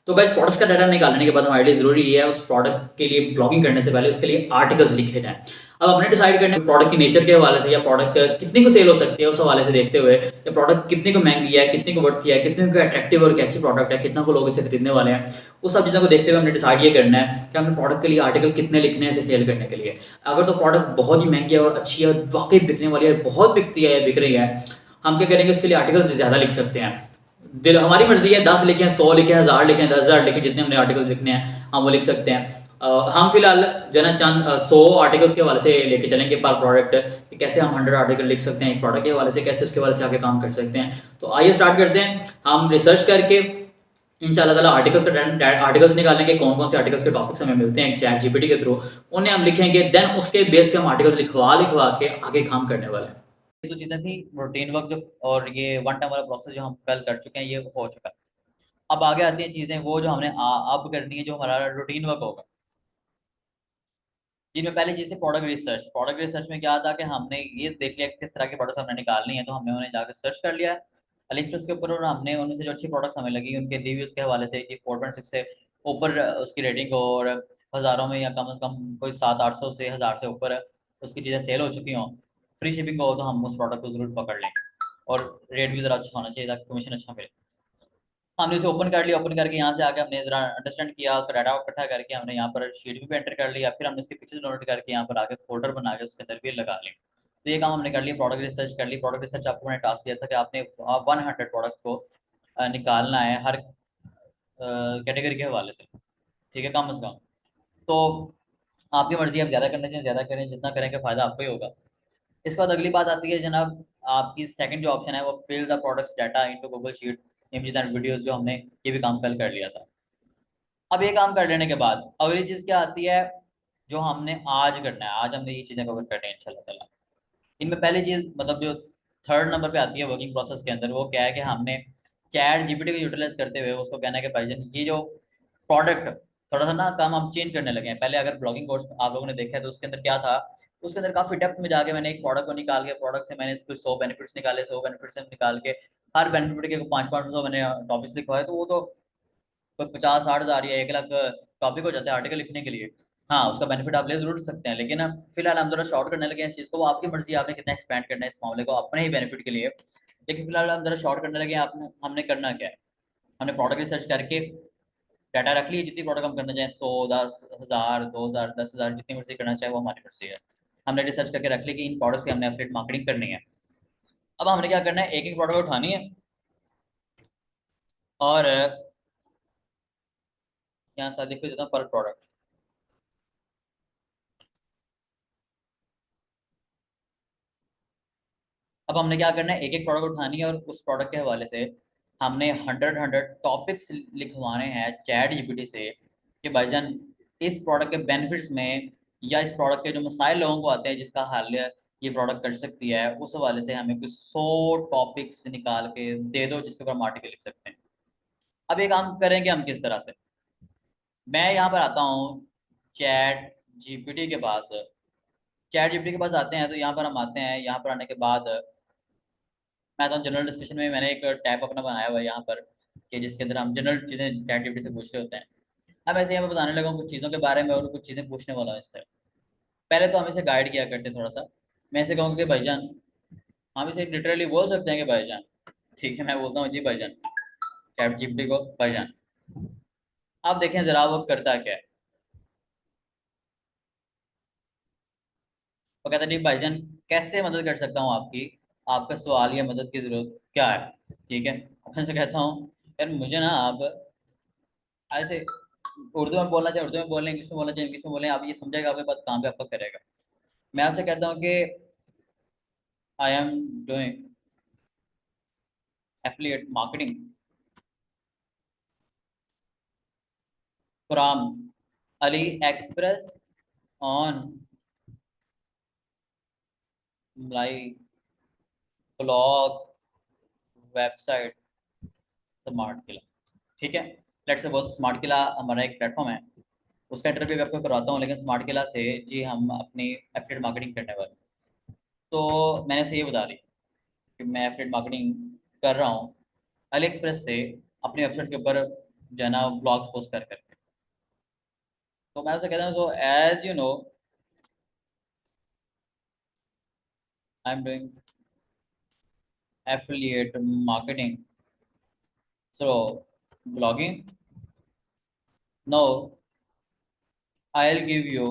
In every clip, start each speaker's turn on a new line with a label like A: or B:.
A: तो guys products का data निकालने के बाद हमारे लिए ज़रूरी ये है उस प्रोडक्ट के लिए ब्लॉगिंग करने से पहले उसके लिए आर्टिकल्स लिखे जाएँ। अब हमने डिसाइड करना है प्रोडक्ट की नेचर के हवाले से या प्रोडक्ट कितने को सेल हो सकती है उस हवाले से देखते हुए या प्रोडक्ट कितने को महंगी है, कितने को वर्थ है, कितने को अट्रैक्टिव और कैची प्रोडक्ट है, कितना को लोग इसे खरीदने वाले हैं। उस सब चीज़ों को देखते हुए हमने डिसाइड ये करना है कि हमने प्रोडक्ट के लिए आर्टिकल कितने लिखने हैं इसे सेल करने के लिए। अगर तो प्रोडक्ट बहुत ही महंगी है और अच्छी है, वाक़ई बिकने वाली है, बहुत बिकती है या बिक रही है, हम क्या करेंगे उसके लिए आर्टिकल्स ज़्यादा लिख सकते हैं। दिल हमारी मर्जी है 10 लिखें, 100 लिखें, 1000 लिखें, 10,000 लिखें, जितने हमने आर्टिकल लिखने हैं हम वो लिख सकते हैं। हम फिलहाल जो है ना चंद 100 आर्टिकल्स के हवाले से लेके चलेंगे पर प्रोडक्ट कि कैसे हम 100 आर्टिकल लिख सकते हैं एक प्रोडक्ट के हवाले से, कैसे उसके हवाले से आगे काम कर सकते हैं। तो आइए स्टार्ट करते हैं। हम रिसर्च करके इंशाल्लाह ताला आर्टिकल्स निकालेंगे, कौन कौन से आर्टिकल्स के टॉपिक्स हमें मिलते हैं चैट जीपीटी के थ्रू, उन्हें हम लिखेंगे, देन उसके बेस पे हम आर्टिकल्स लिखवा के आगे काम करने वाले हैं। ये तो चीज़ें थी रूटीन वर्क जो और ये वन टाइम वाला प्रोसेस जो हम कल कर चुके हैं ये हो चुका है। अब आगे आती हैं चीज़ें वो जो हमने अब करनी है जो हमारा रूटीन वर्क होगा। जिनमें पहली चीज़ थी प्रोडक्ट रिसर्च। प्रोडक्ट रिसर्च में क्या था कि हमने ये देख लिया कि किस तरह के प्रोडक्ट्स हमने निकालनी है, तो हमने उन्हें जाकर सर्च कर लिया अलीएक्सप्रेस के ऊपर और हमने उनमें से जो अच्छी प्रोडक्ट्स हमें लगी उनके रिव्यूज़ के हवाले से कि 4.6 से ऊपर उसकी रेटिंग हो और हज़ारों में या कम से कम कोई 700-800 से 1000 से ऊपर उसकी चीज़ें सेल हो चुकी हों, फ्री शिपिंग हो तो हम उस प्रोडक्ट को ज़रूर पकड़ लें और रेट भी ज़रा अच्छा होना चाहिए ताकि कमीशन अच्छा मिले। हमने उसे ओपन कर लिया, ओपन करके यहाँ से आके हमने ज़रा अंडरस्टैंड किया, उसका डाटा इकट्ठा करके हमने यहाँ पर शीट भी एंटर कर लिया, फिर हमने उसके पिक्चर्स डाउनलोड करके यहाँ पर आके फ़ोल्डर बना के उसके अंदर भी लगा लें। तो ये काम हमने कर लिया, प्रोडक्ट रिसर्च कर ली। प्रोडक्ट रिसर्च आपको मैंने टास्क दिया था कि आपने 100 प्रोडक्ट्स को निकालना है हर कैटेगरी के हवाले से, ठीक है, कम से कम। तो आपकी मर्ज़ी है आप ज़्यादा करना चाहें ज़्यादा करें, जितना करेंगे फ़ायदा आपको ही होगा। इसके बाद अगली बात आती है जनाब आपकी सेकंड जो ऑप्शन है वो fill the products data into Google sheet, images and videos जो हमने ये भी काम कल कर लिया था। अब ये काम कर लेने के बाद अगली चीज़ क्या आती है जो हमने आज करना है। आज हमने ये चीज़ें कवर करनी है इंशाल्लाह ताला। इनमें पहली चीज़ मतलब जो थर्ड नंबर पे आती है वर्किंग प्रोसेस के अंदर वो क्या है कि हमने चैट जीपीटी को यूटिलाइज़ करते हुए उसको कहना है कि भाईजान ये जो प्रोडक्ट थोड़ा-सा ना काम हम चेंज करने लगे हैं। पहले अगर ब्लॉगिंग कोर्स आप लोगों ने देखा है तो उसके अंदर क्या था, उसके अंदर काफ़ी डेप्थ में जाके मैंने एक प्रोडक्ट को निकाल के प्रोडक्ट से मैंने इसको 100 बेनिफिट्स निकाले, 100 बेनिफिट्स से निकाल के हर बेनिफिट के 5-5 सौ मैंने टॉपिक्स लिखवाए, तो वो तो 50-60 हज़ार या 1 लाख टॉपिक हो जाता है आर्टिकल लिखने के लिए। हाँ, उसका बेनिफिट आप ले ज़रूर सकते हैं, लेकिन फिलहाल हम ज़रा शॉर्ट करने लगे हैं इस चीज़ को, वो आपकी मर्ज़ी है आपने कितना एक्सपैंड करना है इस मामले को अपने ही बेनिफिट के लिए। लेकिन फिलहाल हम ज़रा शॉर्ट करने लगे हैं, आपने हमने करना क्या है? हमने प्रोडक्ट रिसर्च करके डाटा रख लिए जितनी प्रोडक्ट हम करना चाहें 100, 10, 1000, 2000, 10,000 जितनी मर्ज़ी करना चाहे वो हमारी मर्ज़ी है। हमने रिसर्च करके रख ली कि इन प्रोडक्ट्स की हमने एफिलिएट मार्केटिंग करनी है। अब हमने क्या करना है एक-एक प्रोडक्ट उठानी है और यहाँ से लिख देता हूँ पर प्रोडक्ट। अब हमने क्या करना है एक-एक प्रोडक्ट उठानी है और उस प्रोडक्ट के हवाले से हमने 100 टॉपिक्स लिखवाने हैं चैट जीपीटी से कि भाईजान इस प्रोडक्ट के बेनिफिट्स में या इस प्रोडक्ट के जो मसाइल लोगों को आते हैं जिसका हल ये प्रोडक्ट कर सकती है उस हवाले से हमें कुछ 100 टॉपिक्स निकाल के दे दो जिसके ऊपर हम आर्टिकल लिख सकते हैं। अब ये काम करेंगे हम किस तरह से? मैं यहाँ पर आता हूँ चैट जीपीटी के पास। चैट जीपीटी के पास आते हैं तो यहाँ पर हम आते हैं, यहाँ पर आने के बाद मैं तो जनरल डिस्कशन में मैंने एक टैब अपना बनाया हुआ है यहाँ पर कि जिसके अंदर हम जनरल चीज़ें चैट जीपीटी से पूछ रहे होते हैं। अब ऐसे यहाँ पे बताने लगा हूँ कुछ चीज़ों के बारे में और कुछ चीज़ें पूछने वाला हूँ इससे। पहले तो हम इसे गाइड किया करते थोड़ा-सा। मैं इसे कहूँगा कि भाईजान हम इसे लिटरली बोल सकते हैं कि भाईजान, ठीक है? मैं बोलता हूँ जी भाईजान, चैट जीपीटी को भाईजान। अब देखें ज़रा वो करता क्या है? वो कहता है जी भाईजान कैसे मदद कर सकता हूँ आपकी? आपका सवाल या मदद की ज़रूरत क्या है? ठीक है? मैं उनसे कहता हूँ यार मुझे ना आप ऐसे उर्दू में बोलना चाहे उर्दू में बोलें, इंग्लिश में बोलना चाहे इंग्लिश में बोलें, आप ये समझेगा आपके बात काम पे आपका करेगा। मैं आपसे कहता हूँ कि I am doing affiliate marketing from AliExpress on my blog website smart Kila. ठीक है, लेट्स सपोज स्मार्ट किला हमारा एक प्लेटफॉर्म है, उसका इंटरव्यू भी आपको करवाता हूँ, लेकिन स्मार्ट किला से जी हम अपनी एफिलिएट मार्केटिंग करने वाले। तो मैंने उसे ये बता दी कि मैं एफिलिएट मार्केटिंग कर रहा हूँ अली एक्सप्रेस से अपनी वेबसाइट के ऊपर जो है ना ब्लॉग्स पोस्ट कर करके। तो मैं उसे कहता हूँ, so as you know I am doing affiliate marketing through blogging. No I'll give you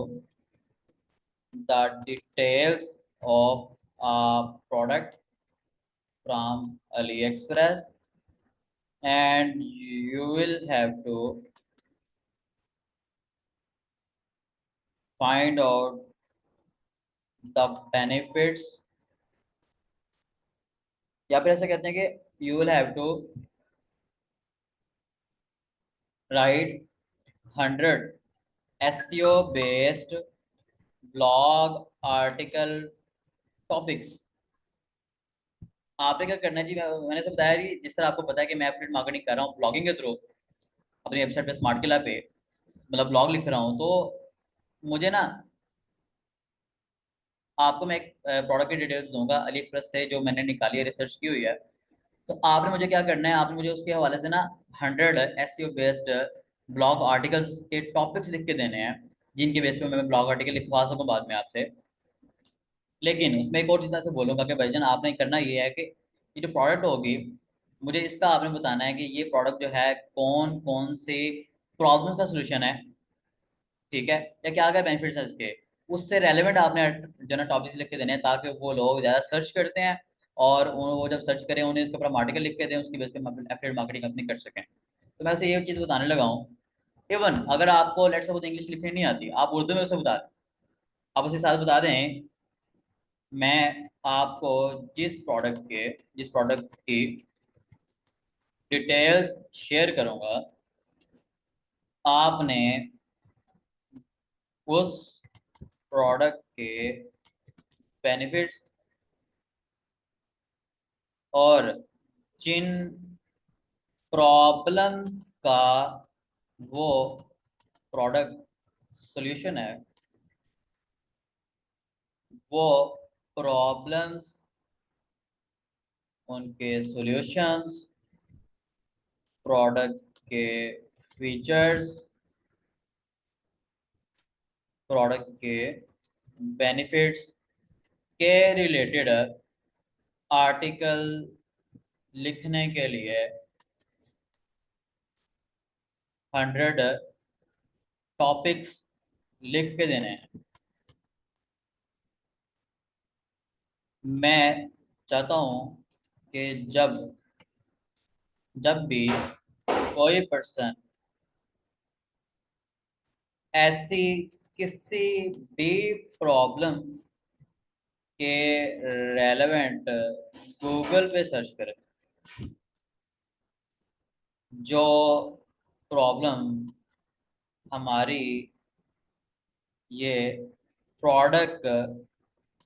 A: the details of a product from AliExpress, and you will have to find out the benefits, या फिर ऐसा कहते हैं कि you will have to write 100 SEO based blog article topics। आपने क्या करना है जी, मैंने से बताया कि जिस तरह आपको पता है कि मैं एफिलिएट मार्केटिंग कर रहा हूँ ब्लॉगिंग के थ्रू अपनी वेबसाइट पे, स्मार्ट किला पे, मतलब ब्लॉग लिख रहा हूँ, तो मुझे ना, आपको मैं एक प्रोडक्ट की डिटेल्स दूंगा अली एक्सप्रेस से जो मैंने निकाली है, रिसर्च की हुई है। तो आपने मुझे क्या करना है, आपने मुझे उसके हवाले से ना 100 एसईओ बेस्ड ब्लॉग आर्टिकल्स के टॉपिक्स लिख के देने हैं, जिनके बेस पे मैं ब्लॉग आर्टिकल लिखवा सकूँ बाद में आपसे। लेकिन उसमें एक और चीज़ मैं से बोलूँगा कि भाईजान आपने करना ये है कि ये जो प्रोडक्ट होगी, मुझे इसका आपने बताना है कि ये प्रोडक्ट जो है कौन कौन सी प्रॉब्लम का सोल्यूशन है, ठीक है, या क्या क्या बेनिफिट्स हैं इसके, उससे रेलेवेंट आपने जो ना टॉपिक्स लिख के देने हैं, ताकि वो लोग ज़्यादा सर्च करते हैं, और वो जब सर्च करें उन्हें इसके ऊपर आर्टिकल लिख के दें, उसकी बेस पे एफिलिएट मार्केटिंग अपनी कर सकें। तो मैं उसे ये चीज़ बताने लगा हूँ। इवन अगर आपको लेट्स सपोज इंग्लिश लिखनी नहीं आती, आप उर्दू में उसे बता दें, आप उसे साथ बता दें, मैं आपको जिस प्रोडक्ट की डिटेल्स शेयर करूंगा, आपने उस प्रोडक्ट के बेनिफिट्स और जिन प्रॉब्लम्स का वो प्रोडक्ट सॉल्यूशन है, वो प्रॉब्लम्स, उनके सॉल्यूशंस, प्रोडक्ट के फीचर्स, प्रोडक्ट के बेनिफिट्स के रिलेटेड आर्टिकल लिखने के लिए 100 टॉपिक्स लिख के देने हैं। मैं चाहता हूँ कि जब जब भी कोई पर्सन ऐसी किसी भी प्रॉब्लम के रेलेवेंट गूगल पे सर्च करे, जो प्रॉब्लम हमारी ये प्रोडक्ट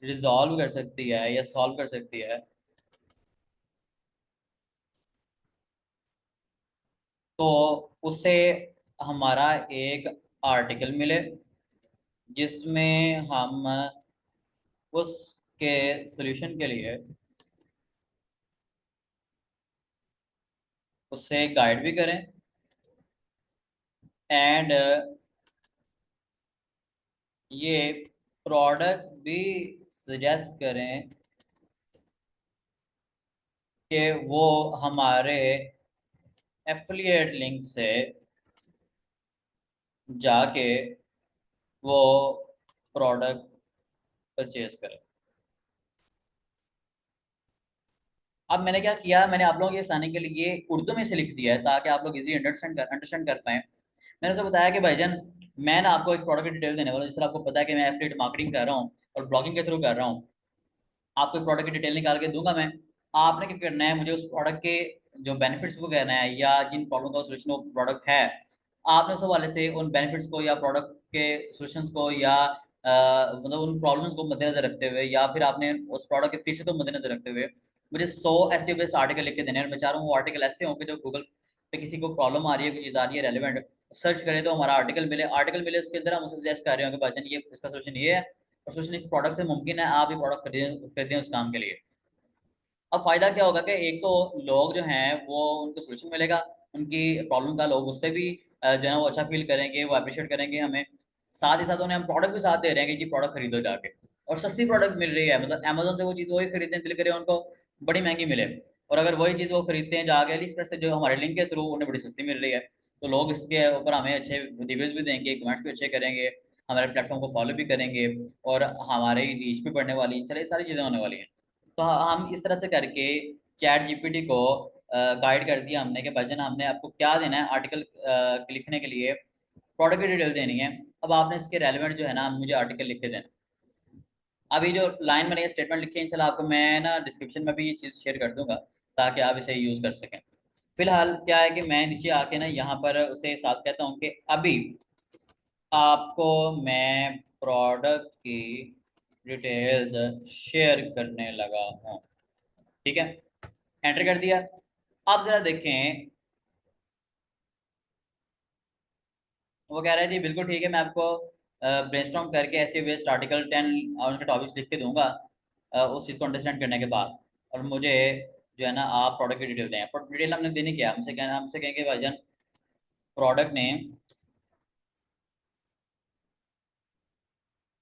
A: रिजॉल्व कर सकती है या सॉल्व कर सकती है, तो उसे हमारा एक आर्टिकल मिले, जिसमें हम उसके सॉल्यूशन के लिए उससे गाइड भी करें, एंड ये प्रोडक्ट भी सजेस्ट करें कि वो हमारे एफिलिएट लिंक से जाके वो प्रोडक्ट परचेज करें। अब मैंने क्या किया, मैंने आप लोगों के आसानी के लिए उर्दू में से लिख दिया है, ताकि आप लोग इजी अंडरस्टैंड कर पाएँ। मैंने उसे बताया कि भाईजान, मैं ना आपको एक प्रोडक्ट की डिटेल देने वाला हूँ, जिस तरह आपको पता है कि मैं एफिलिएट मार्केटिंग कर रहा हूँ और ब्लॉगिंग के थ्रू कर रहा हूँ, आपको एक प्रोडक्ट की डिटेल निकाल के दूंगा मैं। आपने क्या करना है, मुझे उस प्रोडक्ट के जो बेनिफिट्स को कहना है, या जिन प्रॉब्लम का सोल्यूशन वो प्रोडक्ट है, आपने उस हवाले से उन बेनिफिट्स को या प्रोडक्ट के सॉल्यूशंस को, या मतलब उन प्रॉब्लम्स को मद्देनजर रखते हुए, या फिर आपने उस प्रोडक्ट के फीचर को मद्देनजर रखते हुए मुझे 100 ऐसे बेस्ड आर्टिकल लिख के देने हैं। और मैं चाह रहा हूँ वो आर्टिकल ऐसे हों कि जो गूगल पे किसी को प्रॉब्लम आ रही है, कोई चीज़ आ रही है रेलिवेंट, सर्च करें तो हमारा आर्टिकल मिले, उसके अंदर हम उसे सजेस्ट कर रहे हो कि भाईजान ये इसका सोल्यूशन ये है, और सोल्यूशन इस प्रोडक्ट से मुमकिन है, आप ये प्रोडक्ट खरीदें उस काम के लिए। अब फायदा क्या होगा कि एक तो लोग जो हैं वो उनको सोल्यूशन मिलेगा, उनकी प्रॉब्लम का लोग उससे भी जो है वो अच्छा फील करेंगे, वो अप्रिशिएट करेंगे हमें। साथ ही साथ उन्हें हम प्रोडक्ट भी साथ दे रहे हैं कि जी प्रोडक्ट खरीदो जाके, और सस्ती प्रोडक्ट मिल रही है, मतलब अमेजोन से वो चीज़ वही खरीदने दिल करे उनको बड़ी महंगी मिले, और अगर वही चीज़ वो खरीदते हैं जाके अली एक्सप्रेस से जो हमारे लिंक के थ्रू उन्हें बड़ी सस्ती मिल रही है, तो लोग इसके ऊपर हमें अच्छे रिव्यूज़ भी देंगे, कमेंट्स भी अच्छे करेंगे, हमारे प्लेटफॉर्म को फॉलो भी करेंगे, और हमारी रीच भी बढ़ने वाली है, चलिए सारी चीज़ें होने वाली हैं। तो हम इस तरह से करके चैट जीपीटी को गाइड कर दिया हमने कि भाईजान हमने आपको क्या देना है आर्टिकल लिखने के लिए, प्रोडक्ट की डिटेल देनी है, अब आपने इसके रेलेवेंट जो है ना मुझे आर्टिकल लिख के देना। अभी जो लाइन मैंने ये स्टेटमेंट लिखी है इंशाल्लाह आपको मैं ना डिस्क्रिप्शन में भी ये चीज़ शेयर कर दूंगा, ताकि आप इसे यूज़ कर सकें। फिलहाल क्या है कि मैं नीचे आके ना यहाँ पर उसे साथ कहता हूँ कि अभी आपको मैं प्रोडक्ट की डिटेल्स शेयर करने लगा हूँ, ठीक है, एंटर कर दिया। आप जरा देखें, वो कह रहा है जी बिल्कुल ठीक है, मैं आपको ब्रेनस्टॉर्म करके ऐसे वेस्ट आर्टिकल 10 और उनके टॉपिक्स लिख के दूंगा उस चीज़ को अंडरस्टैंड करने के बाद, और मुझे जो है ना आप प्रोडक्ट की डिटेल दें। प्रोडक्ट डिटेल हमने देनी क्या है, हमसे कहना, हमसे कहेंगे भाईजान प्रोडक्ट नेम,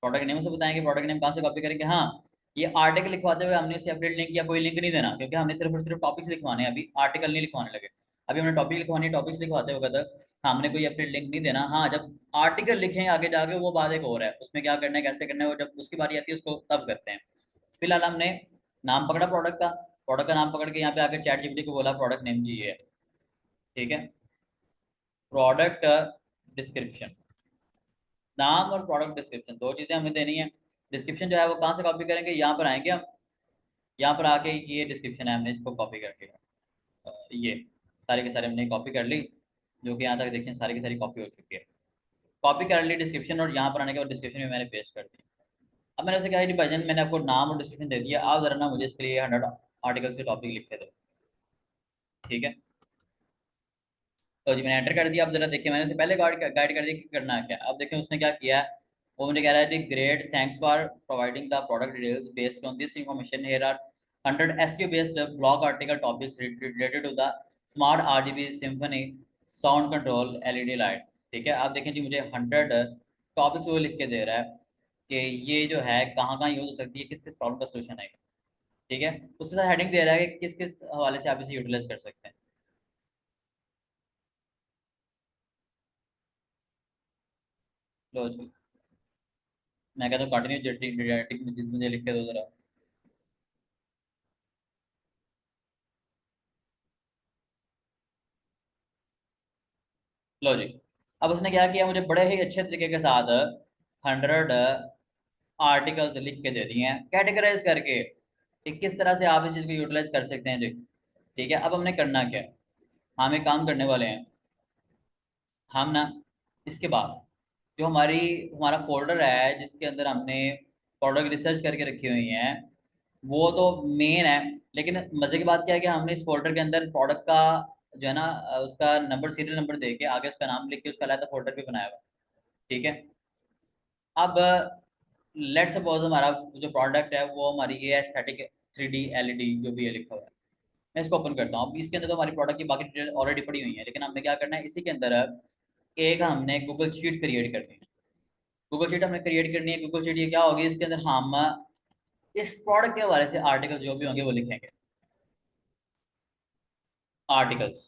A: प्रोडक्ट नेम से बताएंगे, प्रोडक्ट नेम कहाँ से कॉपी करेंगे, हाँ ये आर्टिकल लिखवाते हुए हमने सेपरेट लिंक या कोई लिंक नहीं देना, क्योंकि हमने सिर्फ और सिर्फ टॉपिक्स लिखवाने हैं, अभी आर्टिकल नहीं लिखवाने लगे। अभी हमने टॉपिक लिखवानी है, टॉपिक्स लिखवाते हुए तक हमने कोई सेपरेट लिंक नहीं देना। हाँ जब आर्टिकल लिखें आगे जाके वो बात एक और है, उसमें क्या करना है कैसे करना है, वो जब उसकी बारी आती है उसको तब करते हैं। फिलहाल हमने नाम पकड़ा प्रोडक्ट का, प्रोडक्ट का नाम पकड़ के यहाँ पे आके चैट जीपीटी को बोला प्रोडक्ट नेम जी ये है, ठीक है। प्रोडक्ट डिस्क्रिप्शन, नाम और प्रोडक्ट डिस्क्रिप्शन दो चीज़ें हमें देनी है। डिस्क्रिप्शन जो है वो कहाँ से कॉपी करेंगे, यहाँ पर आएंगे हम, यहाँ पर आके ये डिस्क्रिप्शन है हमने इसको कॉपी करके ये सारी के सारे हमने कॉपी कर ली, जो कि यहाँ तक देखें सारी की सारी कॉपी हो चुकी है। कॉपी कर ली डिस्क्रिप्शन, और यहाँ पर आने के बाद डिस्क्रिप्शन में मैंने पेस्ट कर दी। अब मैंने उसे कहा कि भाईजान मैंने आपको नाम और डिस्क्रिप्शन दे दिया, आप जरा ना मुझे इसके लिए 100 आर्टिकल्स के टॉपिक लिख के दो, ठीक है। तो जी मैंने एंटर कर दिया। अब जरा देखिए मैंने उसे पहले गाइड कर दी कि करना है क्या। अब देखिए उसने क्या किया है, वो मुझे कह रहा है कि great thanks for providing the product details based on this information here are 100 SEO based blog article topics related to the smart RGB symphony sound control LED light, ठीक है। आप देखें जी मुझे 100 टॉपिक्स वो लिख के दे रहा है कि ये जो है कहाँ कहाँ यूज हो सकती है, किस किस प्रॉब्लम का सोल्यूशन है, ठीक है। उसके साथ हेडिंग दे रहा है कि किस किस हवाले से आप इसे यूटिलाइज कर सकते हैं। लो जी, मैं कहता हूँ कंटिन्यू जेनेटिक मुझे लिख के दो जरा। लो जी, अब उसने क्या किया, मुझे बड़े ही अच्छे तरीके के साथ 100 आर्टिकल्स लिख के दे दिए हैं कैटेगराइज करके कि किस तरह से आप इस चीज़ को यूटिलाइज कर सकते हैं जी, ठीक है। अब हमने करना क्या है, हम एक काम करने वाले हैं, हम ना इसके बाद जो हमारा फोल्डर है जिसके अंदर हमने प्रोडक्ट रिसर्च करके रखी हुई हैं वो तो मेन है, लेकिन मजे की बात क्या है कि हमने इस फोल्डर के अंदर प्रोडक्ट का जो है ना उसका नंबर, सीरियल नंबर दे के आगे उसका नाम लिख के उसका अलग फोल्डर भी बनाया हुआ है, ठीक है। अब लेट सपोज हमारा जो प्रोडक्ट है वो हमारी ये एस्थेटिक 3D एलईडी जो भी है लिखा हुआ है, मैं इसको ओपन करता हूँ। अब इसके अंदर तो हमारी प्रोडक्ट की बाकी डिटेल ऑलरेडी पड़ी हुई है, लेकिन हमने क्या करना है इसी के अंदर एक हमने गूगल शीट क्रिएट करनी है। गूगल शीट हमने क्रिएट करनी है। गूगल शीट ये क्या होगी, इसके अंदर हम इस प्रोडक्ट के हवाले से आर्टिकल जो भी होंगे वो लिखेंगे, आर्टिकल्स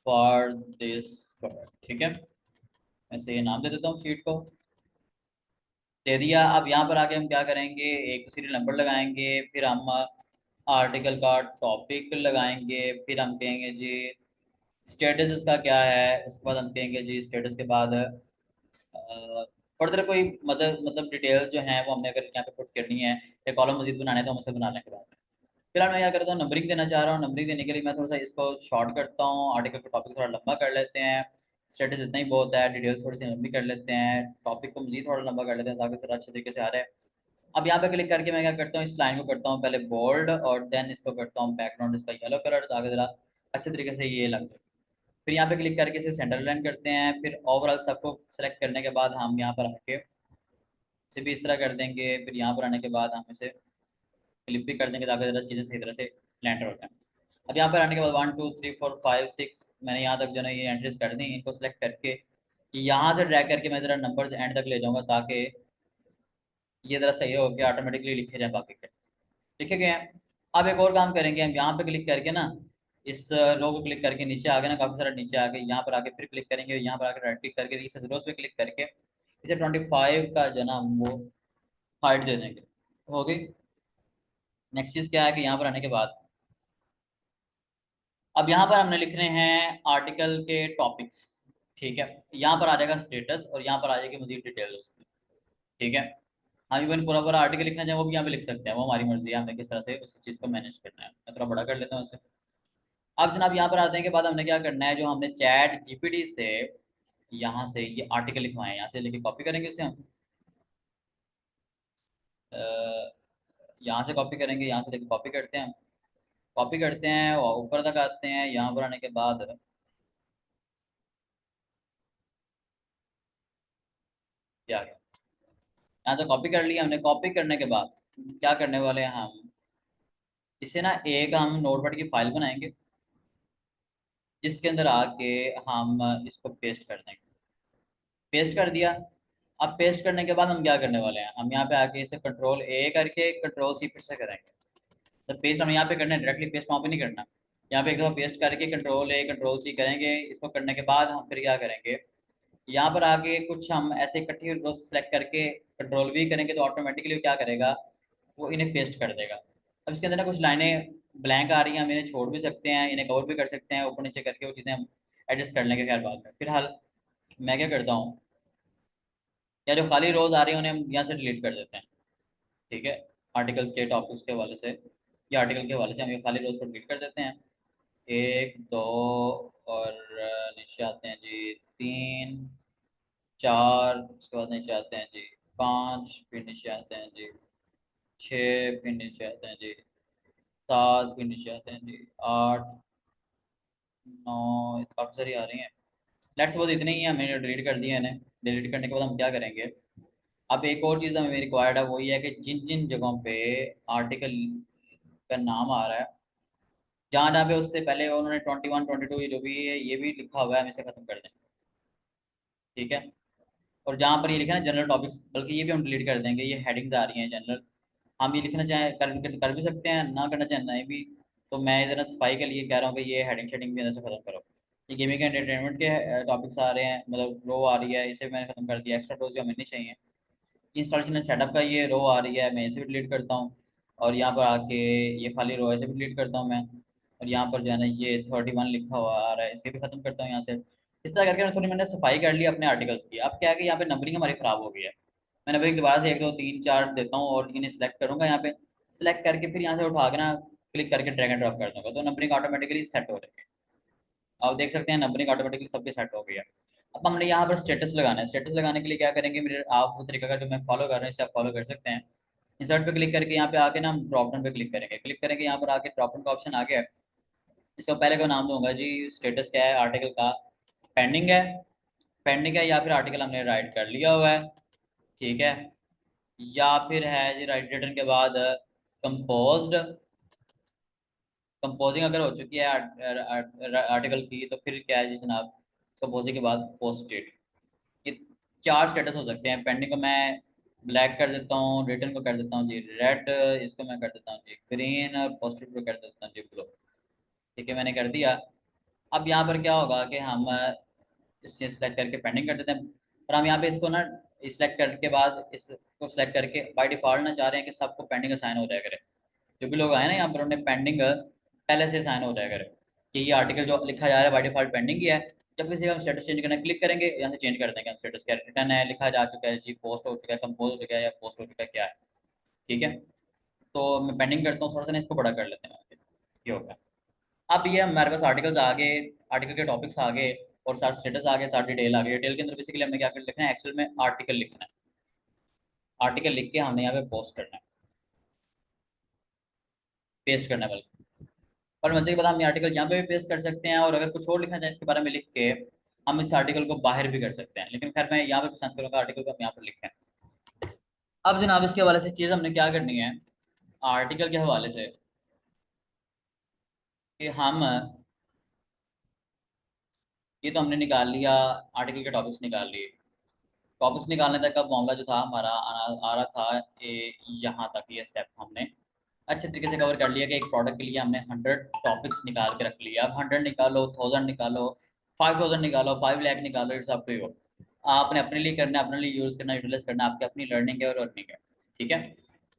A: फॉर दिस प्रोडक्ट, ठीक है। ऐसे ये नाम दे देता हूँ शीट को, दे दिया। अब यहाँ पर आके हम क्या करेंगे, एक सीरियल नंबर लगाएंगे, फिर हम आर्टिकल का टॉपिक लगाएंगे, फिर हम कहेंगे जी स्टेटस इसका क्या है, उसके बाद हम कहेंगे जी स्टेटस के बाद फर्दर कोई मतलब डिटेल्स जो हैं वो हमने अगर यहाँ पे पुट करनी है या कॉलम मजीद बनाने हैं तो हम उसे बना लेंगे बाद में। फिलहाल मैं क्या करता हूँ, नंबरिंग देना चाह रहा हूँ, नंबरिंग देने के लिए मैं थोड़ा सा इसको शॉर्ट करता हूँ, आर्टिकल का टॉपिक थोड़ा लंबा कर लेते हैं, स्टेटस इतना ही बहुत है, डिटेल्स थोड़ी सी लंबी कर लेते हैं, टॉपिक को मजीद थोड़ा लंबा कर लेते हैं ताकि सर अच्छे तरीके से आ रहा है। अब यहाँ पे क्लिक करके मैं क्या करता हूँ, इस लाइन को करता हूँ पहले बोल्ड और देन इसको करता हूँ बैकग्राउंड इसका येलो कलर, ताकि जरा अच्छे तरीके से ये लग जाए। फिर यहाँ पे क्लिक करके इसे सेंटर लाइन करते हैं, फिर ओवरऑल सबको सेलेक्ट करने के बाद हम यहाँ पर आके इसे भी इस तरह कर देंगे, फिर यहाँ पर आने के बाद हम इसे क्लिप भी कर देंगे ताकि ज़रा चीज़ें सही तरह से लैंड हो जाए। अब यहाँ पर आने के बाद 1 2 3 4 5 6 मैंने यहाँ तक जो है ये एंट्रीज कर दी। इनको सेलेक्ट करके यहाँ से ड्रैग करके मैं ज़रा नंबर्स एंड तक ले जाऊँगा, ताकि ये ज़रा सही हो कि ऑटोमेटिकली लिखे जाए बाकी के। लिखे गए हैं। अब एक और काम करेंगे, हम यहाँ पे क्लिक करके ना इस रो को क्लिक करके नीचे आ गए ना, काफ़ी सारा नीचे आ गए, यहाँ पर आके फिर क्लिक करेंगे, यहाँ पर आके राइट क्लिक करके इस रोज पे क्लिक करके इसे 25 का जो ना वो हाइट दे देंगे। हो गई। नेक्स्ट चीज़ क्या है कि यहाँ पर आने के बाद अब यहाँ पर हमने लिखने हैं आर्टिकल के टॉपिक्स। ठीक है, यहाँ पर आ जाएगा स्टेटस और यहाँ पर आ जाएगी मजीद डिटेल उसकी। ठीक है, हम इवन पूरा पूरा आर्टिकल लिखना चाहें वो भी यहाँ पे लिख सकते हैं, वो हमारी मर्जी है हमें किस तरह से उस चीज़ को मैनेज करना है। मैं थोड़ा बड़ा कर लेता हूँ उसे। अब जनाब यहाँ पर आने के बाद हमने क्या करना है, जो हमने चैट जीपीटी से यहाँ से ये आर्टिकल लिखवाए हैं, यहाँ से लेके कॉपी करेंगे उसे हम। अ, यहाँ से कॉपी करेंगे, यहाँ से लेके कॉपी करते हैं, कॉपी करते हैं और ऊपर तक आते हैं। यहाँ पर आने के बाद क्या गया, यहाँ से कॉपी कर लिया हमने। कॉपी करने के बाद क्या करने वाले हैं हम, इसे ना एक हम नोटपैड की फाइल बनाएंगे, जिसके अंदर आके हम इसको पेस्ट कर देंगे। पेस्ट कर दिया। अब पेस्ट करने के बाद हम क्या करने वाले हैं, हम यहाँ पे आके इसे कंट्रोल ए करके कंट्रोल सी फिर से करेंगे। तो पेस्ट हम यहाँ पे करना है, डायरेक्टली पेस्ट वहाँ पे नहीं करना। यहाँ पे एक दफ़ा पेस्ट करके कंट्रोल ए कंट्रोल सी करेंगे। इसको करने के बाद हम फिर क्या करेंगे, यहाँ पर आके कुछ हम ऐसे इकट्ठी रो सेलेक्ट करके कंट्रोल वी करेंगे, तो ऑटोमेटिकली क्या करेगा, वो इन्हें पेस्ट कर देगा। अब इसके अंदर ना कुछ लाइनें ब्लैंक आ रही हैं, हम इन्हें छोड़ भी सकते हैं, इन्हें कवर भी कर सकते हैं, ऊपर नीचे करके वो चीज़ें हम एडजस्ट कर लेंगे खैर बाद में। फिलहाल मैं क्या करता हूँ, या जो खाली रोज आ रही हैं उन्हें हम यहाँ से डिलीट कर देते हैं। ठीक है, आर्टिकल्स के टॉपिक्स के हवाले से या आर्टिकल के हवाले से हम ये खाली रोज को डिलीट कर देते हैं। एक दो और नीचे आते हैं जी 3 4, उसके बाद नीचे आते हैं जी 5, फिर नीचे आते हैं जी 6, फिर नीचे आते हैं जी 7, फिर नीचे आते हैं जी 8 9, काफ़ी सारी आ रही हैं। लेट्स सपोज इतने ही हैं, हमने डिलीट कर दिए इन्हें। डिलीट करने के बाद हम क्या करेंगे, अब एक और चीज़ हमें रिक्वायर्ड है, वो ये है कि जिन जिन जगहों पे आर्टिकल का नाम आ रहा है, जहाँ जहाँ पे उससे पहले उन्होंने 21 22 ये जो भी है ये भी लिखा हुआ है, हम इसे खत्म कर दें। ठीक है, और जहाँ पर ये लिखा है ना जनरल टॉपिक्स, बल्कि ये भी हम डिलीट कर देंगे। ये हेडिंग्स आ रही हैं जनरल, हम ये लिखना चाहें कर भी सकते हैं, ना करना चाहें नहीं भी। तो मैं ज़रा सफाई के लिए कह रहा हूँ कि ये हेडिंग शेडिंग भी अंदर से खत्म करो। ये गेमिंग एंटरटेनमेंट के टॉपिक्स आ रहे हैं, मतलब रो आ रही है, इसे मैंने खत्म कर दिया। एक्स्ट्रा डोज जो हमें नहीं चाहिए। इंस्टॉलेशन एंड सेटअप का ये रो आ रही है, मैं इसे भी डिलीट करता हूँ। और यहाँ पर आके ये खाली रो ऐसे भी डिलीट करता हूँ मैं। और यहाँ पर जो है ना ये 31 लिखा हुआ आ रहा है, इसके भी खत्म करता हूँ यहाँ से। इस तरह करके थोड़ी मैंने सफाई कर ली अपने आर्टिकल्स की। अब क्या है कि यहाँ पे नंबरिंग हमारी खराब हो गई है। मैं नंबरिंग दोबारा से 1 2 3 4 देता हूँ और इन्हें सेलेक्ट करूँगा। यहाँ पे सेलेक्ट करके फिर यहाँ से उठा के ना क्लिक करके ड्रैग एंड ड्रॉप कर दूंगा, तो नंबरिंग ऑटोमेटिकली सेट हो जाएगी। आप देख सकते हैं नंबरिंग ऑटोमेटिकली सबके सेट हो गई है। अब हमने यहाँ पर स्टेटस लगाना है। स्टेटस लगाने के लिए क्या करेंगे, मेरे आप वो तरीका का जो मैं फॉलो कर रहा हूँ इसे आप फॉलो कर सकते हैं। इंसर्ट पे क्लिक करके यहाँ पे आके ना हम ड्रॉप डाउन पे क्लिक करेंगे। क्लिक करेंगे, यहाँ पर आके ड्रॉप डाउन का ऑप्शन आ गया है। इसका पहले का नाम दूंगा जी स्टेटस क्या है आर्टिकल का, पेंडिंग है। पेंडिंग है या फिर आर्टिकल हमने राइट कर लिया हुआ है। ठीक है, या फिर है जी राइट रिटर्न के बाद कंपोज्ड। कंपोजिंग अगर हो चुकी है आर्टिकल की, तो फिर क्या है जी जनाब, कंपोजिंग के बाद पोस्टेड। ये 4 स्टेटस हो सकते हैं। पेंडिंग को मैं ब्लैक कर देता हूँ, रिटर्न को कर देता हूँ जी रेड, इसको मैं कर देता हूँ जी ग्रीन, और पोस्टेड को कर देता हूँ जी ब्लू। ठीक है, मैंने कर दिया। अब यहाँ पर क्या होगा कि हम इसे सिलेक्ट करके पेंडिंग कर देते हैं। और हम यहाँ पे इसको ना सिलेक्ट करने के बाद इसको सिलेक्ट करके बाय डिफॉल्ट ना चाह रहे हैं कि सबको पेंडिंग असाइन हो जाया करे। जो भी लोग आए ना यहाँ पर उन्हें पेंडिंग पहले से असाइन हो जाया करे, कि ये आर्टिकल जो लिखा जा रहा है बाय डिफॉल्ट पेंडिंग ही है। जब किसी का हम स्टेटस चेंज करना क्लिक करेंगे, यहाँ से चेंज कर देंगे हम स्टेटस क्या रिटर्न है, लिखा जा चुका है जी, पोस्ट हो चुका है, कंपोज हो चुका है, या पोस्ट हो चुका है, क्या है। ठीक है, तो मैं पेंडिंग करता हूँ, थोड़ा सा ना इसको बड़ा कर लेते हैं। ये हो गया। अब ये हमारे पास आर्टिकल्स आ गए, आर्टिकल के टॉपिक्स आ गए, और साथ स्टेटस आ गए, साथ डिटेल आ गई। डिटेल के अंदर बेसिकली हमने क्या कर लिखना है, एक्चुअल में आर्टिकल लिखना है। आर्टिकल लिख के हमने यहाँ पे पोस्ट करना है, पेस्ट करना है बल्कि। और मजे की बात, हम ये आर्टिकल यहाँ पे भी पेस्ट कर सकते हैं, और अगर कुछ और लिखना चाहें इसके बारे में लिख के हम इस आर्टिकल को बाहर भी कर सकते हैं। लेकिन खैर मैं यहाँ पे पसंद करूँगा आर्टिकल को हम यहाँ पर लिखें। अब जनाब इसके हवाले से चीज़ हमने क्या करनी है, आर्टिकल के हवाले से कि हम ये तो हमने निकाल लिया, आर्टिकल के टॉपिक्स निकाल लिए। टॉपिक्स निकालने तक का मामला जो था हमारा आ रहा था यहाँ तक, ये स्टेप हमने अच्छे तरीके से कवर कर लिया कि एक प्रोडक्ट के लिए हमने 100 टॉपिक्स निकाल के रख लिया। अब 100 निकालो, 1000 निकालो, 5000 निकालो, 5 लाख निकालो, इट्स अप टू यू। आपने अपने लिए करना है, अपने लिए यूज़ करना, यूटिलाइज करना, आपकी अपनी लर्निंग है और अर्निंग है। ठीक है।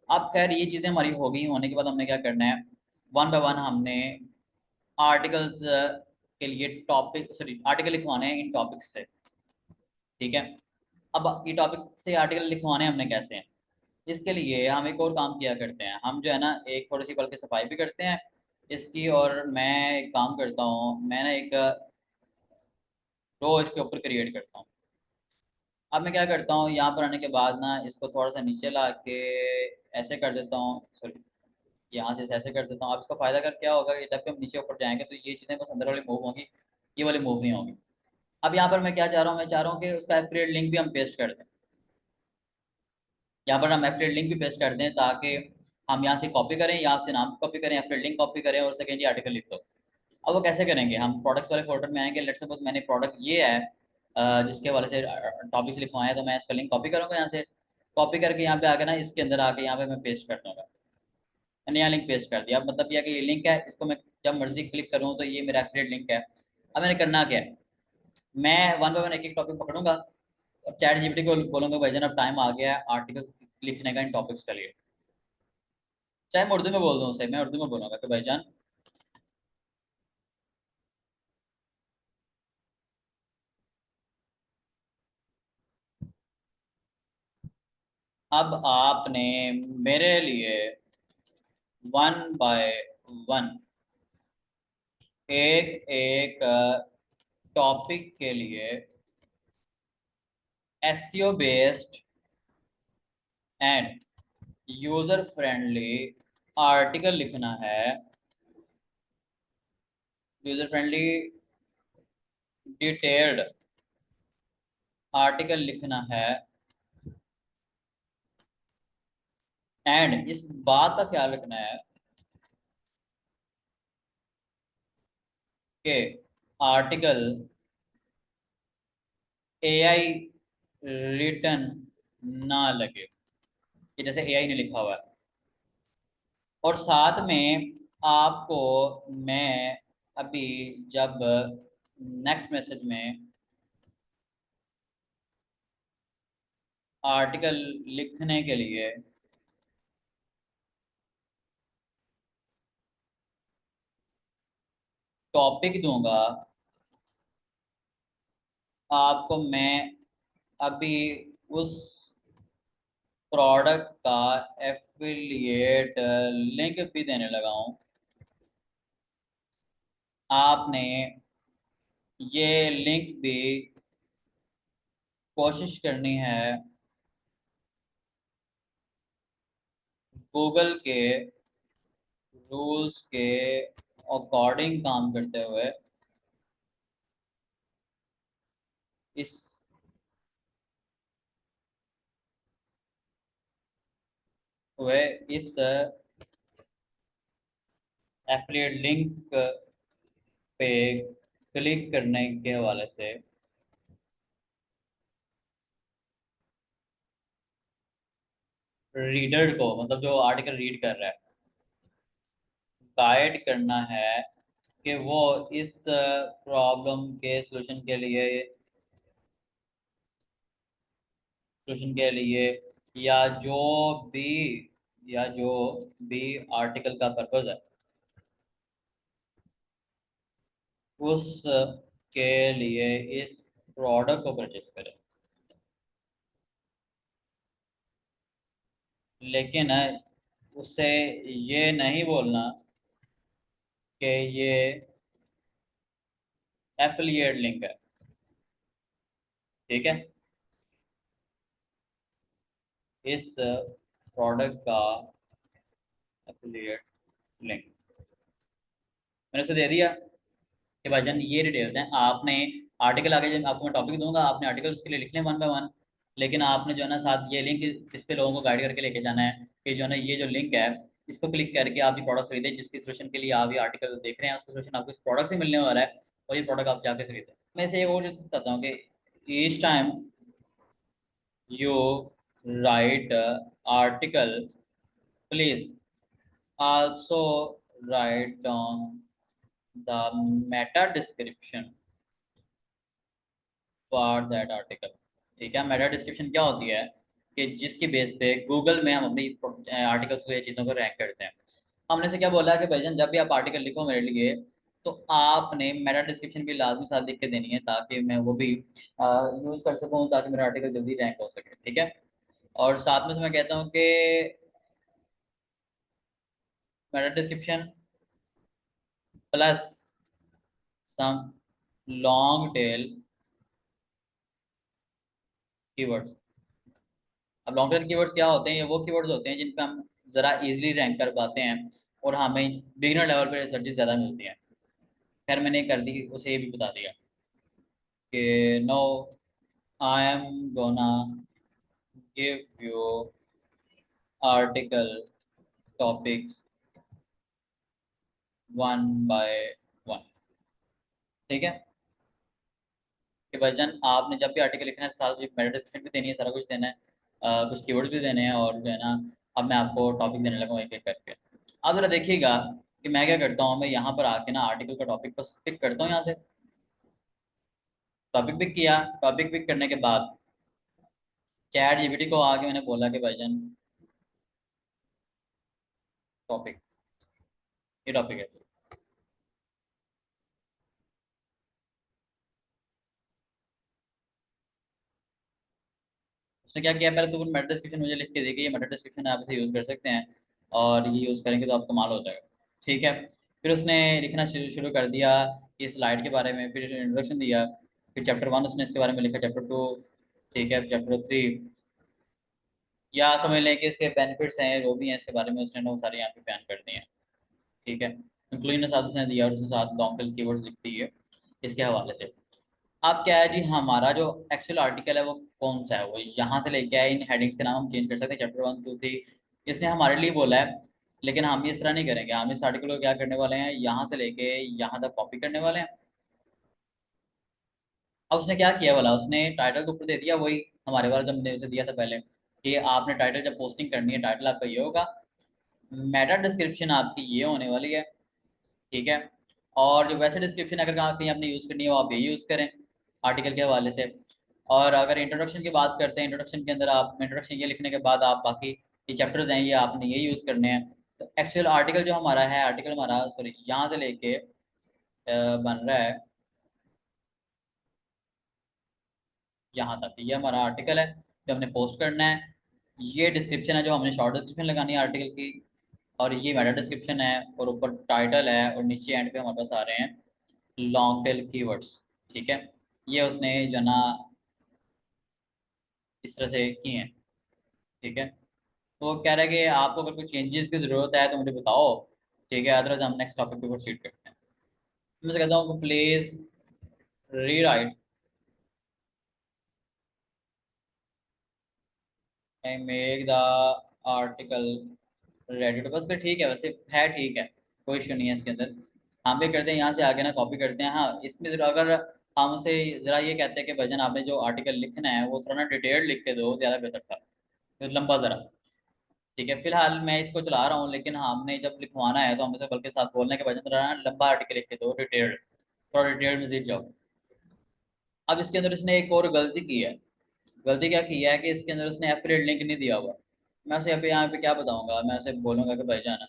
A: अब खैर ये चीज़ें हमारी हो गई, होने के बाद हमने क्या करना है, वन बाय वन हमने आर्टिकल्स के लिए टॉपिक, सॉरी, आर्टिकल लिखवाने हैं इन टॉपिक्स से। ठीक है। अब ये टॉपिक से आर्टिकल लिखवाने हमने कैसे हैं, इसके लिए हम एक और काम किया करते हैं। हम जो है ना एक थोड़ी सी बल्कि सफाई भी करते हैं इसकी, और मैं एक काम करता हूँ, मैं ना एक रो इसके ऊपर क्रिएट करता हूँ। अब मैं क्या करता हूँ, यहाँ पर आने के बाद ना इसको थोड़ा सा नीचे ला के ऐसे कर देता हूँ, सॉरी, यहाँ से ऐसे कर देता हूँ। अब इसका फायदा कर क्या होगा कि जब भी हम नीचे ऊपर जाएंगे तो ये चीज़ें बस अंदर वाली मूव होंगी, ये वाली मूव नहीं होंगी। अब यहाँ पर मैं क्या चाह रहा हूँ, मैं चाह रहा हूँ कि उसका एफिलिएट लिंक भी हम पेस्ट कर दें। यहाँ पर हम एफिलिएट लिंक भी पेस्ट कर दें ताकि हम यहाँ से कॉपी करें, यहाँ से नाम कॉपी करें, एफिलिएट लिंक कॉपी करें और सेकेंडरी आर्टिकल लिख दो। अब वो कैसे करेंगे, हम प्रोडक्ट्स वाले फोल्डर में आएंगे। लेट्स सपोज मैंने प्रोडक्ट ये है जिसके वाले से टॉपिक्स लिखवाए हैं, तो मैं इसका लिंक कॉपी करूँगा यहाँ से। कॉपी करके यहाँ पे आके ना इसके अंदर आके यहाँ पे मैं पेस्ट कर दूँगा। मैंने यहाँ लिंक पेस्ट कर दिया। अब मतलब यह कि ये लिंक है, इसको मैं जब मर्जी क्लिक करूँ तो ये मेरा एफिलिएट लिंक है। अब मैंने करना क्या है, मैं वन बाय वन एक एक टॉपिक पकड़ूंगा और चैट जीपीटी को बोलूंगा भाईजान अब टाइम आ गया है आर्टिकल लिखने का इन टॉपिक्स के लिए। चाहे मैं उर्दू में बोल दूँ उसे, मैं उर्दू में बोलूंगा कि भाईजान अब आपने मेरे लिए वन बाय वन एक एक टॉपिक के लिए SEO based and user friendly article लिखना है। यूजर फ्रेंडली डिटेल्ड आर्टिकल लिखना है। एंड इस बात का ख्याल रखना है कि आर्टिकल एआई रिटन ना लगे, कि जैसे एआई ने लिखा हुआ है। और साथ में आपको मैं अभी जब नेक्स्ट मैसेज में आर्टिकल लिखने के लिए टॉपिक दूंगा, आपको मैं अभी उस प्रोडक्ट का एफिलिएट लिंक भी देने लगा हूं। आपने ये लिंक भी कोशिश करनी है गूगल के रूल्स के अकॉर्डिंग काम करते हुए इस हुए इस एफिलिएट लिंक पे क्लिक करने के हवाले से रीडर को, मतलब जो आर्टिकल रीड कर रहा है, गाइड करना है कि वो इस प्रॉब्लम के सॉल्यूशन के लिए या जो भी या जो भी आर्टिकल का पर्पज है उस के लिए इस प्रोडक्ट को परचेज करें। लेकिन उससे ये नहीं बोलना कि ये एफिलिएट लिंक है। ठीक है। इस प्रोडक्ट का एफिलिएट लिंक मैंने उसे दे दिया कि भाईजान ये डिटेल्स हैं। आपने आर्टिकल आगे जब आपको मैं टॉपिक दूंगा, आपने आर्टिकल उसके लिए लिखने वन बाय वन। लेकिन आपने जो है ना साथ ये लिंक इस पे लोगों को गाइड करके लेके जाना है कि जो है ना ये जो लिंक है इसको क्लिक करके आप ये प्रोडक्ट खरीदें जिसकी सोल्यूशन के लिए आप ये आर्टिकल देख रहे हैं, उसका सोल्यूशन आपको इस प्रोडक्ट से मिलने वाला है और ये प्रोडक्ट आप जाके खरीदें। मैं से एक और चीज़ बताता हूँ कि each time you right article, please also write down the Meta description for that article. ठीक है, मेटा डिस्क्रिप्शन क्या होती है कि जिसकी बेस पे गूगल में हम अपनी आर्टिकल्स को या चीज़ों को रैंक करते हैं। हमने से क्या बोला है कि भाईजान जब भी आप आर्टिकल लिखो मेरे लिए, तो आपने मेटा डिस्क्रिप्शन भी लाजमी साथ लिख के देनी है ताकि मैं वो भी यूज़ कर सकूँ, ताकि मेरा आर्टिकल जल्दी रैंक हो सके। ठीक है, और साथ में से मैं कहता हूँ कि मेटा डिस्क्रिप्शन प्लस सम लॉन्ग टेल कीवर्ड्स। अब लॉन्ग टर्म कीवर्ड्स क्या होते हैं? ये वो कीवर्ड्स होते हैं जिन पे हम ज़रा इजीली रैंक कर पाते हैं और हमें बिगिनर लेवल पे सर्चेज ज़्यादा मिलती हैं। खैर मैंने कर दी, उसे ये भी बता दिया कि no I am gonna give you article topics one by one. ठीक है, कि वर्जन आपने जब भी आर्टिकल लिखना है साथ में मेटा डिस्क्रिप्शन भी देनी है, सारा कुछ देना है, कुछ कीवर्ड्स भी देने हैं, और जो है ना अब मैं आपको टॉपिक देने लगा एक एक करके। आप जरा देखिएगा कि मैं क्या करता हूँ, मैं यहाँ पर आके ना आर्टिकल का टॉपिक पर पिक करता हूँ, यहाँ से टॉपिक पिक किया। टॉपिक पिक करने के बाद चैट जीपीटी को आके मैंने बोला कि भाईजान टॉपिक, ये टॉपिक है। उसने क्या किया, पहले तो मेटा डिस्क्रिप्शन मुझे लिख के दी कि ये मेटा डिस्क्रिप्शन आप इसे यूज़ कर सकते हैं और ये यूज़ करेंगे तो आपको माल हो जाएगा। ठीक है, फिर उसने लिखना शुरू शुरू कर दिया इस स्लाइड के बारे में, फिर इंट्रोडक्शन दिया, फिर चैप्टर 1 उसने इसके बारे में लिखा, चैप्टर 2, ठीक है, चैप्टर 3, या समझ लें कि इसके बेनिफिट्स हैं जो भी हैं इसके बारे में उसने वो सारे यहाँ पे बयान कर दिए हैं। ठीक है, इंक्लूडिंग ने साथ उसने दिया और उसके साथ लॉन्ग टेल कीवर्ड्स लिख दी है इसके हवाले से। अब क्या है जी, हमारा जो एक्चुअल आर्टिकल है वो कौन सा है, वो यहाँ से लेके आए, इन हेडिंग्स के नाम हम चेंज कर सकते हैं, चैप्टर 1, 2, 3 इसने हमारे लिए बोला है। लेकिन हम इस तरह नहीं करेंगे, हम इस आर्टिकल को क्या करने वाले हैं, यहाँ से लेके यहाँ तक कॉपी करने वाले हैं। अब उसने क्या किया वाला, उसने टाइटल के ऊपर दे दिया वही हमारे वाला जो हमने उसे दिया था पहले, कि आपने टाइटल जब पोस्टिंग करनी है टाइटल आपका ये होगा, मेटा डिस्क्रिप्शन आपकी ये होने वाली है। ठीक है, और जो वैसे डिस्क्रिप्शन अगर आप कहीं आपने यूज़ करनी है वो आप ये यूज़ करें आर्टिकल के हवाले से। और अगर इंट्रोडक्शन की बात करते हैं, इंट्रोडक्शन के अंदर आप इंट्रोडक्शन ये लिखने के बाद आप बाकी ये चैप्टर्स हैं ये आपने ये यूज़ करने हैं। तो एक्चुअल आर्टिकल जो हमारा है, आर्टिकल हमारा सॉरी यहाँ से लेके बन रहा है यहाँ तक, ये हमारा आर्टिकल है जो हमने पोस्ट करना है। ये डिस्क्रिप्शन है जो हमने शॉर्ट डिस्क्रिप्शन लगानी है आर्टिकल की, और ये मेटा डिस्क्रिप्शन है, और ऊपर टाइटल है, और नीचे एंड पे हमारे पास आ रहे हैं लॉन्ग टेल कीवर्ड्स। ठीक है, ये उसने जो ना इस तरह से किए हैं। ठीक है, तो वो कह रहा है कि आपको अगर कोई चेंजेस की ज़रूरत है तो मुझे बताओ। ठीक है, अदरवाइज हम नेक्स्ट टॉपिक पे प्रोसीड करते हैं। मैं से कहता हूँ please rewrite and make the article ready. तो बस फिर ठीक है, वैसे है ठीक है, कोई इशू नहीं है इसके अंदर। हम भी करते हैं यहाँ से आगे ना कॉपी करते हैं। हाँ, इसमें ज़रा अगर हम उसे ज़रा ये कहते हैं कि भजन आपने जो आर्टिकल लिखना है वो थोड़ा ना डिटेल्ड लिख के दो, ज़्यादा बेहतर था, तो लंबा ज़रा। ठीक है, फिलहाल मैं इसको चला रहा हूँ, लेकिन हाँ, हमने जब लिखवाना है तो हम इसे बल्कि साथ बोलने के बजाय थोड़ा ना लंबा आर्टिकल लिख के दो, डिटेल्ड, थोड़ा डिटेल्ड में जीत जाओ। अब इसके अंदर इसने एक और गलती की है। गलती क्या की है कि इसके अंदर उसने एफिलिएट लिंक नहीं दिया हुआ। मैं उसे अभी यहाँ पे क्या बताऊंगा, मैं उसे बोलूंगा कि भाईजान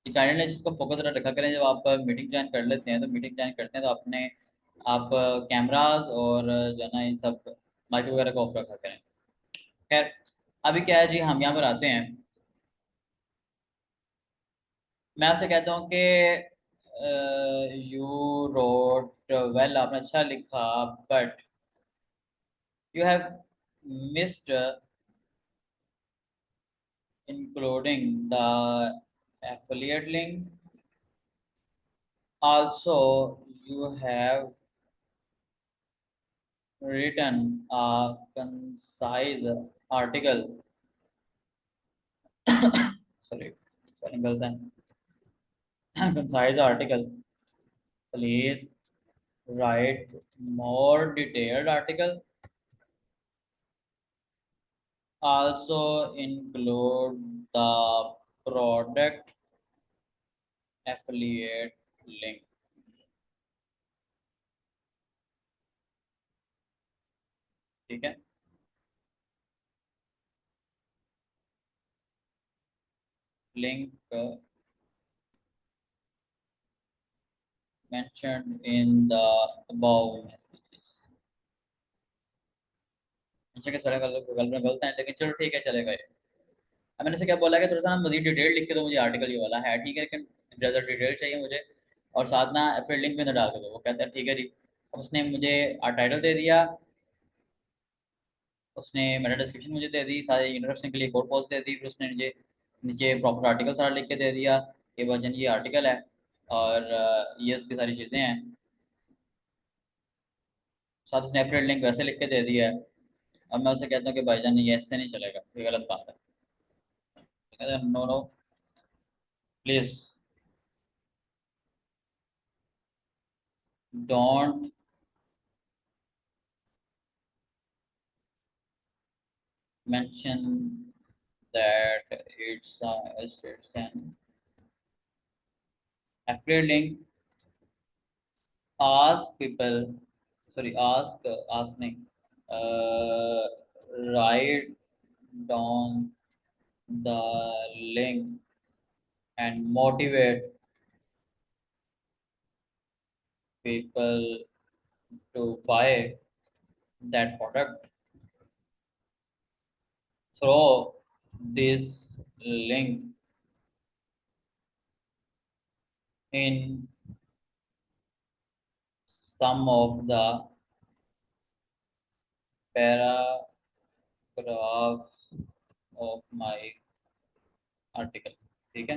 A: काइंडली इसको फोकस रखा करें, जब आप मीटिंग ज्वाइन कर लेते हैं तो मीटिंग ज्वाइन करते हैं तो अपने आप कैमराज और जो है ना इन सब माइक वगैरह को ऑफ रखा करें। खैर, अभी क्या है जी, हम यहाँ पर आते हैं। मैं आपसे कहता हूँ कि यू रोट वेल, आपने अच्छा लिखा, but you have missed including the affiliate link. Also, you have written a concise article sorry, spelling गलत है। Concise article, please right more detailed article, also include the product affiliate link। ठीक है, link mentioned in the above messages। अच्छा क्या चलेगा, Google में गलत है लेकिन चलो ठीक है चलेगा ये। अब मैंने से क्या बोला कि थोड़ा सा मजीद डिटेल लिख के दो मुझे, आर्टिकल ये वाला है ठीक है, लेकिन ज़्यादा डिटेल चाहिए मुझे, और साथ ना फिर लिंक भी ना डाल के दो। वो कहता है ठीक है जी। अब उसने मुझे टाइटल दे दिया, उसने मेरा डिस्क्रिप्शन मुझे दे दी, सारे इंट्रोडक्शन के लिए एक और पोस्ट दे दी, फिर उसने मुझे नीचे प्रॉपर आर्टिकल सारा लिख के दे दिया, ये वर्जन ये आर्टिकल है, और ये उसकी सारी चीज़ें हैं। साथ उसने एफिलिएट लिंक वैसे लिख के दे दिया है। अब मैं उसे कहता हूँ कि भाईजान ये ऐसे नहीं चलेगा, ये गलत बात है। कहता है no no please don't mention that it's an affiliate link, ask people, sorry, ask नहीं, uh, write down the link and motivate people to buy that product through this link in some of the paragraphs of my article। ठीक है,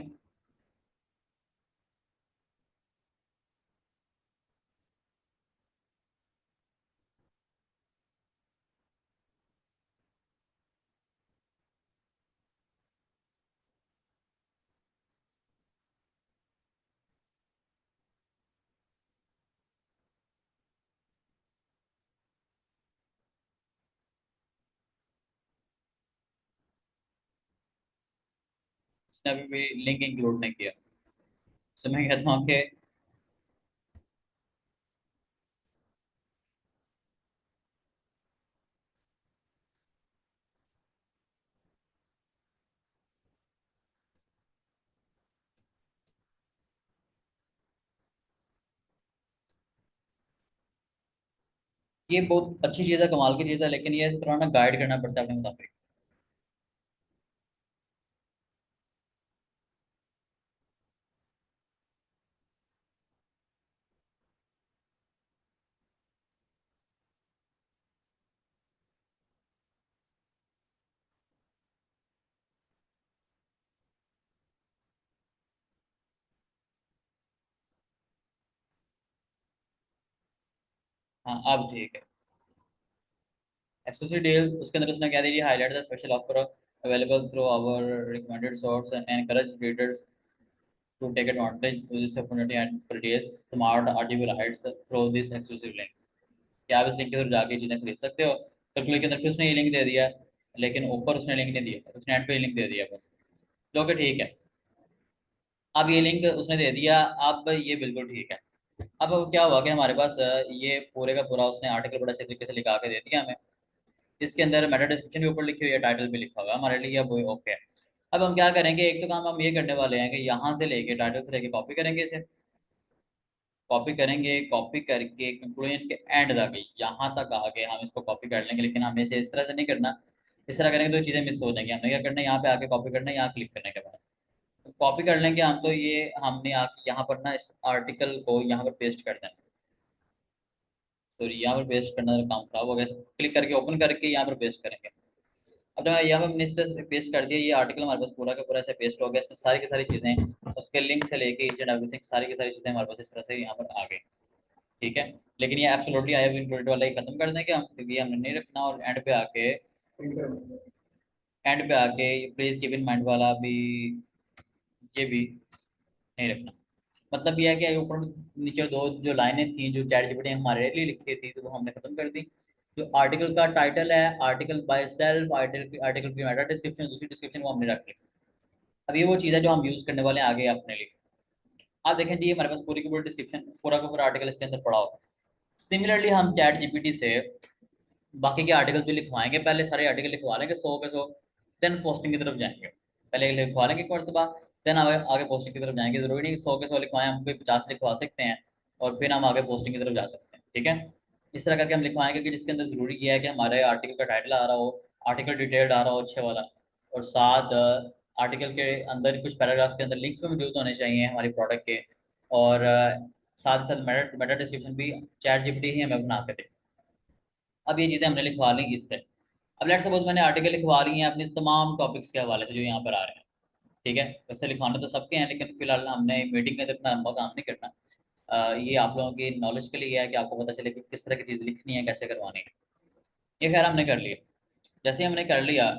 A: उसने अभी भी link include नहीं किया, तो मैं कहता हूँ कि ये बहुत अच्छी चीज़ है, कमाल की चीज़ है, लेकिन ये इस तरह ना गाइड करना पड़ता है अपने मुताबिक। हाँ अब ठीक है। एक्सक्लूसिव डील, उसके अंदर उसने क्या दी, highlight the special offer available through our recommended source and encourage readers to take advantage to this opportunity and purchase smart article rights through this exclusive link. क्या आप इस लिंक के थ्रू जाके चीज़ें खरीद सकते हो। कैलकुलेट के अंदर फिर उसने ये लिंक दे दिया, लेकिन ऊपर उसने लिंक नहीं दिया, उसने एंड पे लिंक दे दिया बस। जो कि ठीक है। अब ये लिंक उसने दे दिया, अब ये बिल्कुल ठीक है। अब क्या हुआ कि हमारे पास ये पूरे का पूरा उसने आर्टिकल बड़ा अच्छे तरीके से लिखा के दे दिया हमें। इसके अंदर मेटा डिस्क्रिप्शन भी ऊपर लिखी हुई है, टाइटल भी लिखा हुआ है हमारे लिए, अब वो ओके है। अब हम क्या करेंगे, एक तो काम हम ये करने वाले हैं कि यहाँ से लेके टाइटल से लेके कॉपी करेंगे इसे, कॉपी करेंगे, कॉपी करके कंक्लूजन के एंड तक यहाँ तक आके हम इसको कॉपी कर लेंगे, लेकिन हमें इसे इस तरह से नहीं करना। इस तरह करेंगे तो चीज़ें मिस हो जाएंगी। हमें क्या करना है, यहाँ पे आके कॉपी करना है, यहाँ क्लिक करने के बाद कॉपी कर लेंगे हम, तो ये हमने यहाँ पर ना इस आर्टिकल को यहाँ पर पेस्ट कर देना। तो यहाँ पर पेस्ट करना तो काम खराब हो गया, क्लिक करके ओपन करके यहाँ पर पेस्ट करेंगे। अब जब यहाँ पर हमने इस तरह से पेस्ट कर दिया, ये आर्टिकल हमारे पास पूरा का पूरा ऐसे पेस्ट हो गया, इसमें सारी की सारी चीज़ें, उसके लिंक से लेके ईच एंड एवरीथिंग सारी की सारी चीज़ें हमारे पास इस तरह से यहाँ पर आ गई। ठीक है, लेकिन ये एब्सोल्युटली आई हैव इंक्लूडेड वाला ही खत्म कर देंगे हम, क्योंकि हमने नहीं रखना, और एंड पे आके एंड पे आके प्लीज कीप इन माइंड वाला भी, ये भी नहीं रखना। मतलब ये है कि ऊपर नीचे दो जो लाइनें थी जो चैट जीपीटी ने हमारे लिए लिखी थी, तो वो हमने खत्म कर दी। जो आर्टिकल का टाइटल है, आर्टिकल बाय सेल्फ, आर्टिकल की मेटा डिस्क्रिप्शन, दूसरी डिस्क्रिप्शन वो हमने रख ली। अब ये वो चीज़ है जो हम यूज़ करने वाले हैं आगे अपने लिए। आप देखें जी, हमारे पास पूरी की पूरी डिस्क्रिप्शन, पूरा का पूरा आर्टिकल इसके अंदर पड़ा हो। सिमिलरली हम चैट जीपीटी से बाकी के आर्टिकल भी लिखवाएंगे, पहले सारे आर्टिकल लिखवा लेंगे 100 के 100, देन पोस्टिंग की तरफ जाएंगे। पहले लिखवा लेंगे एक मरतबा, देन आगे आगे पोस्टिंग की तरफ जाएंगे। जरूरी नहीं कि 100 के 100 लिखवाएं, हम कोई 50 लिखवा सकते हैं और फिर हम आगे पोस्टिंग की तरफ जा सकते हैं। ठीक है, इस तरह करके हम लिखवाएंगे कि जिसके अंदर जरूरी ये है कि हमारे आर्टिकल का टाइटल आ रहा हो, आर्टिकल डिटेल्ड आ रहा हो अच्छे वाला, और साथ आर्टिकल के अंदर कुछ पैराग्राफ के अंदर लिंक्स भी मौजूद होने चाहिए हमारी प्रोडक्ट के, और साथ साथ मेटा मेटा डिस्क्रिप्शन भी चैट जीपीटी ही हमें बना के दे। अब ये चीज़ें हमने लिखवा ली इससे। अब लेट्स सपोज मैंने आर्टिकल लिखवा लिए हैं अपने तमाम टॉपिक्स के हवाले से जो यहाँ पर आ रहे हैं। ठीक है, वैसे लिखवाने तो सबके हैं, लेकिन फिलहाल हमने मीटिंग में तो इतना लंबा काम नहीं करना। ये आप लोगों की नॉलेज के लिए है कि आपको पता चले कि किस तरह की चीज़ लिखनी है, कैसे करवानी है। ये खैर हमने कर लिया। जैसे ही हमने कर लिया,